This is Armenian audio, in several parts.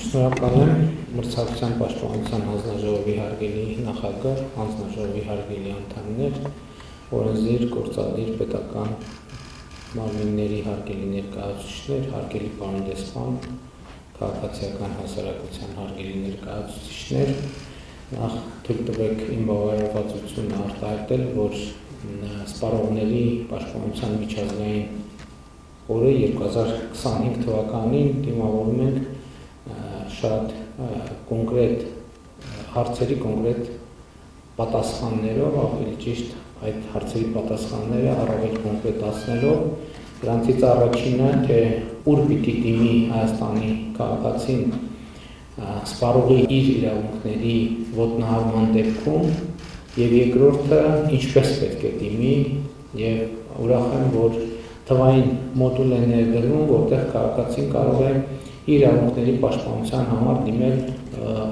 Շնորհակալ եմ մրցակցության պաշտպանության հանձնաժողովի հարգելի նախագահ, հանձնաժողովի հարգելի անդամներ, օրենսդիր, գործադիր, պետական մարմինների հարգելի ներկայացուցիչներ, հարգելի պարոն դեսպան, քաղաքացիական հասարակության հարգելի ներկայացուցիչներ, նախ թույլ տվեք իմ բավարարվածությունը արտահայտել, որ սպառողների պաշտպանության միջազգային օրը 2025 թվականին դիմավորում ենք շատ կոնկրետ հարցերի կոնկրետ պատասխաններով, ավելի ճիշտ այդ հարցերի պատասխանները առավել կոնկրետացնելով, դրանցից առաջինը, թե ուր պիտի դիմի Հայաստանի քաղաքացին սպառողի իր իրավունքների ոտնահարման դեպքում, եւ երկրորդը ինչպես պետք է դիմի, եւ ուրախ եմ, որ թվային մոդուլ է ներդրվում, որտեղ քաղաքացին կարող է իր իրավունքների պաշտպանության համար դիմել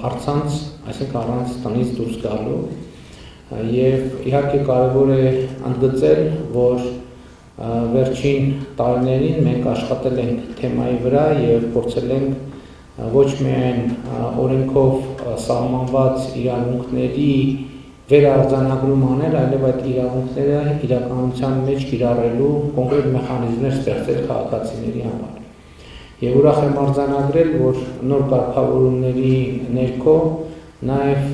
առցանց, այսինքն առանց տնից դուրս գալու, եւ իհարկե կարևոր է ընդգծել, որ վերջին տարիներին մենք աշխատել ենք թեմայի վրա եւ փորձել ենք ոչ միայն օրենքով սահմանված իրավունքների վերարձանագրում անել, այլև այդ իրավունքները իրականության մեջ կիրառելու կոնկրետ մեխանիզմներ ստեղծել քաղաքացիների համար։ Եվ ուրախ եմ արձանագրել, որ նոր կարգավորումների ներքո նաև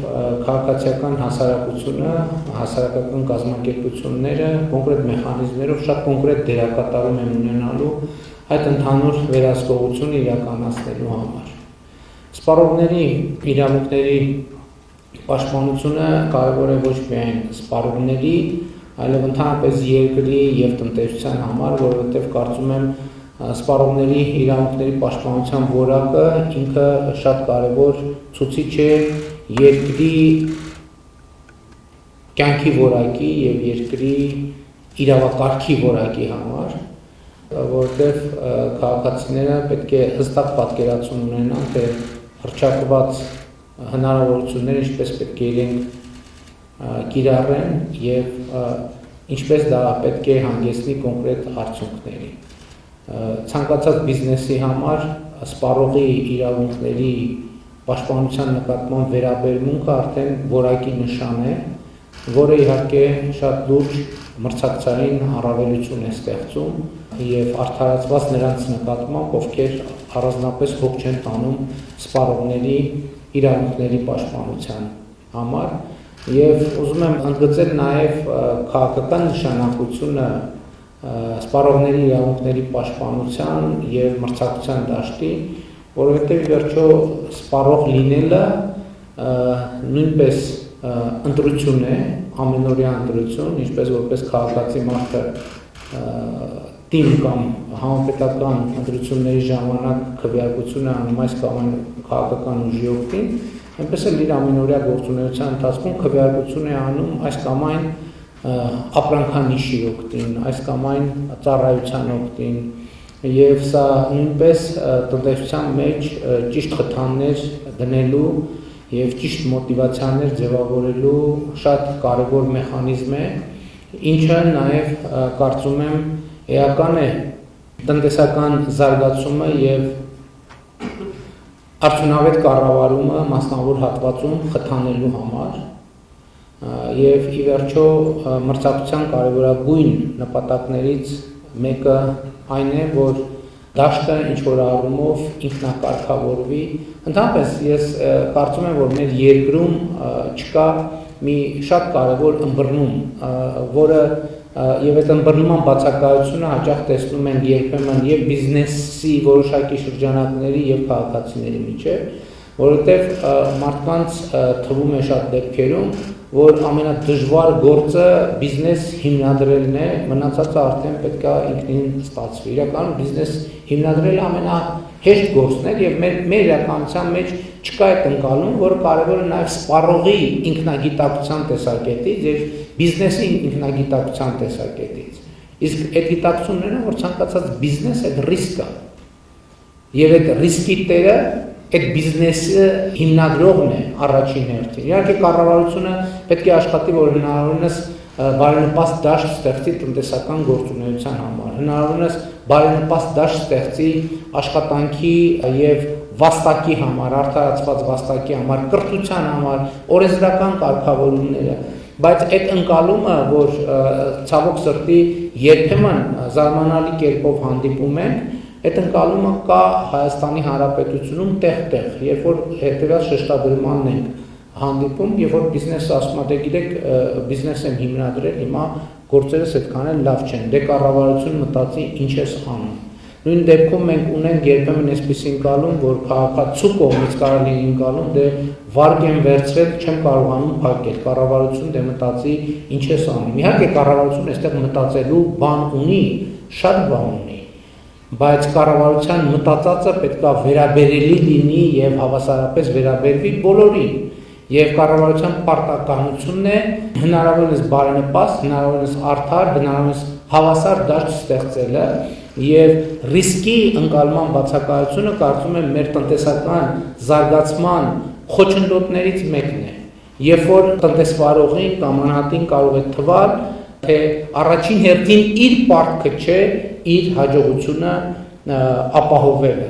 քաղաքացիական հասարակությունը, հասարակական կազմակերպությունները կոնկրետ մեխանիզմներով շատ կոնկրետ դերակատարում են ունենալու այդ ընդհանուր վերահսկողությունը իրականացնելու համար։ Սպառողների իրավունքների պաշտպանությունը կարևոր է ոչ միայն սպառողների, այլև ընդհանրապես երկրի եւ տնտեսության համար, որովհետեւ կարծում եմ սպառողների իրավունքների պաշտպանության որակը ինքը շատ կարևոր ցուցիչ է երկրի կյանքի որակի եւ երկրի իրավակարգի որակի համար, որովհետեւ քաղաքացիները պետք է հստակ պատկերացում ունենան, թե հռչակված հնարավորությունները ինչպես պետք է իրենք կիրառեն եւ ինչպես դա պետք է հանգեցնի կոնկրետ արդյունքների։ Ցանկացած բիզնեսի համար սպառողի իրավունքների պաշտպանության նկատմամբ վերաբերմունքը արդեն որակի նշան է, որը իհարկե շատ լուրջ մրցակցային առավելություն է ստեղծում եւ արդարացված նրանց նկատմամբ, ովքեր առանձնապես հոգ չեն տանում սպառողների իրավունքների պաշտպանության համար եւ ուզում եմ ընդգծել նաեւ քաղաքական նշանակությունը սպառողների իրավունքների պաշտպանության եւ մրցակցության դաշտի, որովհետեւ վերջո սպառող լինելը նույնպես ընտրություն է, ամենօրյա ընտրություն, ինչպես որպես քաղաքացի մարդը տիմ կամ համապետական ընտրությունների ժամանակ քվեարկություն է անում այս կամ այն քաղաքական ուժի օգտին, այնպես էլ իր ամենօրյա գործունեության ընթացքում քվեարկություն է անում այս կամ այն ապրանքանիշի օգտին, այս կամ այն ծառայության օգտին, եւ սա նույնպես տնտեսության մեջ ճիշտ խթաններ դնելու եւ ճիշտ մոտիվացիաներ ձևավորելու շատ կարեւոր մեխանիզմ է, ինչը նաեւ կարծում եմ էական է տնտեսական զարգացումը եւ արդյունավետ կառավարումը մասնավոր հատվածում խթանելու համար եւ ի վերջո մրցակցության կարևորագույն նպատակներից մեկը այն է, որ դաշտը ինչ որ առումով ինքնակարգավորվի։ Ընդհանրապես ես կարծում եմ, որ մեր երկրում չկա մի շատ կարևոր ըմբռնում, որը եւ այդ ըմբռնման բացակայությունը հաճախ տեսնում են երբեմն եւ բիզնեսի որոշակի շրջանակների եւ քաղաքացիների միջեւ, որովհետեւ մարդկանց թվում է շատ դեպքերում, որ ամենադժվար գործը բիզնես հիմնադրելն է, մնացածը արդեն պետք է ինքնին ստացվի։ Իրականում բիզնես հիմնադրելը ամենահեշտ գործն է եւ մեր իրականության մեջ չկա այդ ընկալում, որը կարևոր է նաեւ սպառողի ինքնագիտակցության տեսակետից եւ բիզնեսի ինքնագիտակցության տեսակետից։ Իսկ այդ գիտակցությունները, որ ցանկացած բիզնես այդ ռիսկ է։ Եվ այդ ռիսկի տերը այդ բիզնեսը հիմնադրողն է առաջին հերթին։ Իհարկե կառավարությունը պետք է աշխատի, որ հնարավորինս բարենպաստ դաշտ ստեղծի տնտեսական գործունեության համար, հնարավորինս բարենպաստ դաշտ ստեղծի աշխատանքի եւ վաստակի համար, արդարացված վաստակի համար, կրթության համար, օրենսդրական կարգավորումները, բայց այդ ընկալումը, որ ցավոք սրտի երբեմն զարմանալի կերպով հանդիպում ենք, այդ ընկալումը կա Հայաստանի Հանրապետությունում տեղ-տեղ, երբ որ հետևյալ շեշտադրմանն ենք հանդիպում, երբ որ բիզնեսը ասում է, դե գիտեք, բիզնես եմ հիմնադրել, հիմա գործերս այդքան էլ լավ չեն, դե կառավարություն մտածի ինչ ես անում։ Նույն դեպքում մենք ունենք երբեմն այսպես ընկալում, որ քաղաքացու կողմից կարելի է ընկալում, դե վարկ եմ վերցրել, չեմ կարողանում փակել, կառավարություն դե մտածի ինչ ես անում։ Իհարկե կառավարությունը այստեղ մտածելու բան ունի, շատ բան ունի, բայց կառավարության մտածածը պետք է վերաբերելի լինի եւ հավասարապես վերաբերվի բոլորին։ Եվ կառավարության պարտականությունն է հնարավորինս բարենպաստ, հնարավորինս արդար, հնարավորինս հավասար դաշտ ստեղծելը եւ ռիսկի ընկալման բացակայությունը կարծում եմ մեր տնտեսական զարգացման խոչընդոտներից մեկն է։ Երբ որ տնտեսվարողին կամ անհատին կարող է թվալ, թե առաջին հերթին իր պարտքը չէ իր հաջողությունը ապահովելը։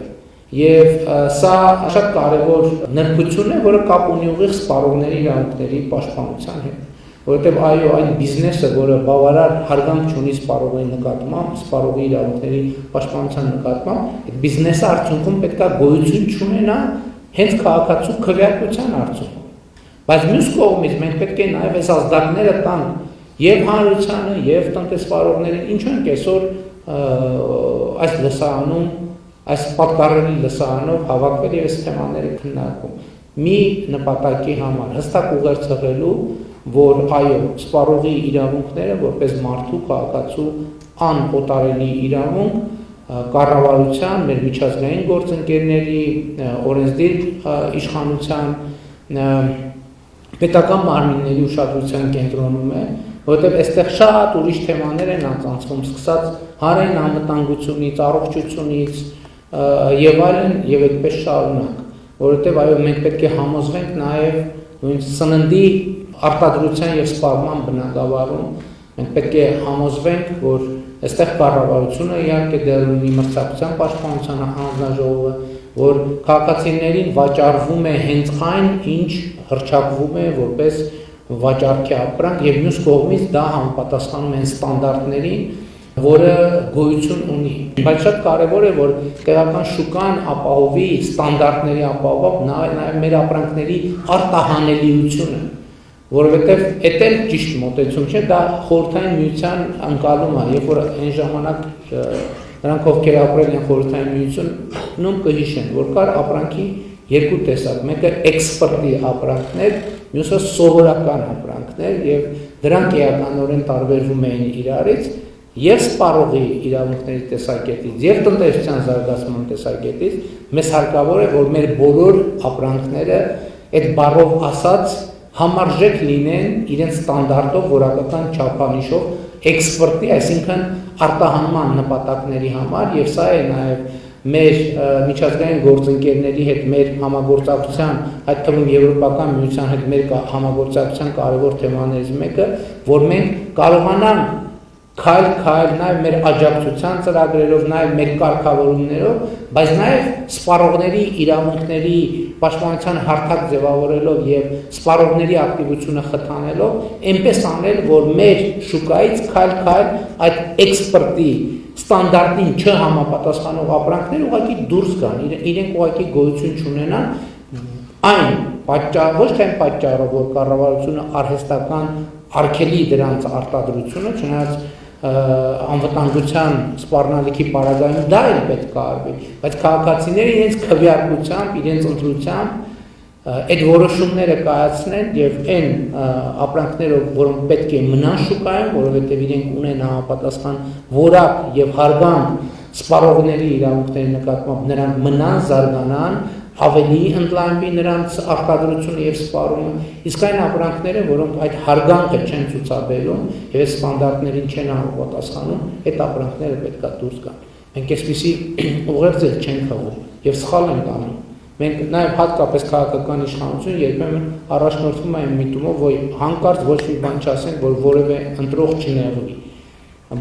Եվ սա շատ կարևոր նրբություն է, որը կապ ունի ուղիղ սպառողների իրավունքների պաշտպանության հետ, որովհետև այո, այն բիզնեսը, որը բավարար հարգանք չունի սպառողի նկատմամբ, սպառողի իրավունքների պաշտպանության նկատմամբ, այդ բիզնեսը արդյունքում պետք է գոյություն չունենա հենց քաղաքացու քվեարկության արդյունքում։ Բայց մյուս կողմից մենք պետք է նաև այս ազդակները տանք եւ հանրությանը, եւ տնտեսվարողներին, ինչու ենք այսօր այս լսարանում այս պատկառելի լսարանով հավաքվել եւ այս թեմաները քննարկում։ Մի նպատակի համար հստակ ուղերձելու, որ այո, սպառողի իրավունքները որպես մարդու քաղաքացու անօտարելի իրավունք կառավարության, մեր միջազգային գործընկերների, օրենսդիր իշխանության, պետական մարմինների ուշադրության կենտրոնում է, որովհետև այստեղ շատ ուրիշ թեմաներ են անցանցվում, սկսած հանրային անվտանգությունից, առողջությունից եւ այլն եւ այդպես շարունակ, որովհետեւ այո մենք պետք է համոզվենք նաեւ նույն սննդի արտադրության եւ սպառման բնագավառում մենք պետք է համոզվենք, որ այստեղ կառավարությունը իհարկե դեր ունի մրցակցության պաշտպանության հանձնաժողովը, որ քաղաքացիներին վաճառվում է հենց այն, ինչ հռչակվում է որպես վաճառքի ապրանք եւ մյուս կողմից դա համապատասխանում են ստանդարտներին, որը գոյություն ունի, բայց շատ կարևոր է, որ տեղական շուկան ապահովի ստանդարտների ապահովով նաև մեր ապրանքների արտահանելիությունը, որովհետև դա էլ ճիշտ մոտեցում չէ, դա խորհրդային միության ընկալում է, երբ որ այն ժամանակ նրանք ովքեր ապրել են խորհրդային միությունում կհիշեն, որ կար ապրանքի երկու տեսակ, մեկը էքսպորտի ապրանքներ, մյուսը սովորական ապրանքներ եւ դրանք էականորեն տարբերվում էին իրարից եւ սպառողի իրավունքների տեսակետից եւ տնտեսության զարգացման տեսակետից մեզ հարկավոր է որ մեր բոլոր ապրանքները այդ բառով ասած համարժեք լինեն իրենց ստանդարտով որակական չափանիշով էքսպորտի, այսինքն արտահանման նպատակների համար եւ սա է նաեւ մեր միջազգային գործընկերների հետ մեր համագործակցության, այդ թվում եվրոպական միության հետ մեր համագործակցության կարևոր թեմաներից մեկը, որ մենք կարողանանք քայլ նաև մեր աջակցության ծրագրերով, նաև մեր կարգավորումներով, բայց նաև սպառողների իրավունքների պաշտպանության հարթակ ձևավորելով եւ սպառողների ակտիվությունը խթանելով, այնպես անել, որ մեր շուկայից քայլ այդ էքսպորտի ստանդարտին չհամապատասխանող ապրանքները ուղղակի դուրս գան, իրենք ուղղակի գոյություն չունենան, այն պատճառ, ոչ թե այն պատճառով, որ կառավարությունը արհեստական արգելի դրանց արտադրությունը, չնայած անվտանգության սպառնալիքի պարագայում դա էլ պետք է արվի, բայց քաղաքացիները իրենց քվեարկությամբ, իրենց ընտրությամբ այդ որոշումները կայացնեն եւ այն ապրանքները, որոնք պետք է մնան շուկայում, որովհետեւ իրենք ունեն համապատասխան որակ եւ հարգանք սպառողների իրավունքների նկատմամբ, նրանք մնան, զարգանան, ավելի ընդլայնվի նրանց արտադրությունը եւ սպառումը, իսկ այն ապրանքները, որոնք այդ հարգանքը չեն ցուցաբերում եւ ստանդարտներին չեն համապատասխանում, այդ ապրանքները պետք է դուրս գան։ Մենք այսպիսի ուղերձ չենք խաղում եւ սխալ ենք անում։ Մենք նաեւ հատկապես քաղաքական իշխանություն երբեմն առաջնորդվում է միտումով, որ հանկարծ ոչ մի բան չասենք, որ որևէ ընտրող չներվի։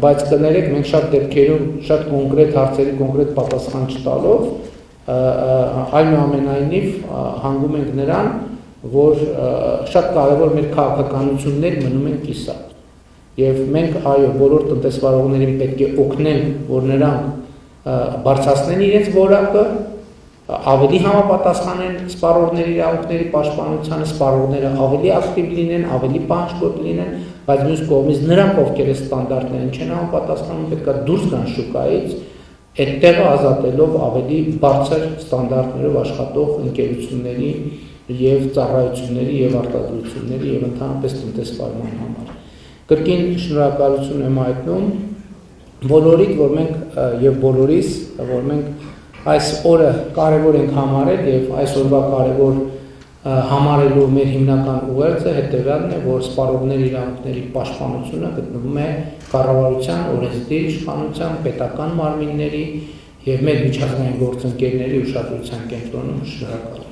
Բայց կներեք, մենք շատ դեպքերում շատ կոնկրետ հարցերի կոնկրետ պատասխան չտալով այնուամենայնիվ հանգում ենք նրան, որ շատ կարևոր մեր քաղաքականություններ մնում են կիսատ։ Եվ մենք այո, բոլոր տնտեսվարողներին պետք է օգնենք, որ նրանք բարձրացնեն իրենց որակը, ավելի համապատասխանեն սպառողների իրավունքների պաշտպանությանը, սպառողները ավելի ակտիվ լինեն, ավելի պահանջկոտ լինեն, բայց մյուս կողմից նրանք, ովքեր այս ստանդարտներին չեն համապատասխանում, պետք է դուրս գան շուկայից, այդ տեղը ազատելով ավելի բարձր ստանդարտներով աշխատող ընկերությունների եւ ծառայությունների եւ արտադրությունների եւ ընդհանրապես տնտեսվարման համար։ Կրկին շնորհակալություն եմ հայտնում բոլորիդ, որ մենք եւ բոլորիս, որ մենք այս օրը կարևոր ենք համարել եւ այս օրվա կարևոր համարելու մեր հիմնական ուղերձը հետեւյալն է, որ սպառողների իրավունքների պաշտպանությունը գտնվում է կառավարության, օրենսդիր իշխանության, պետական մարմինների եւ մեր միջազգային գործընկերների ուշադրության կենտրոնում։ Շնորհակալ եմ։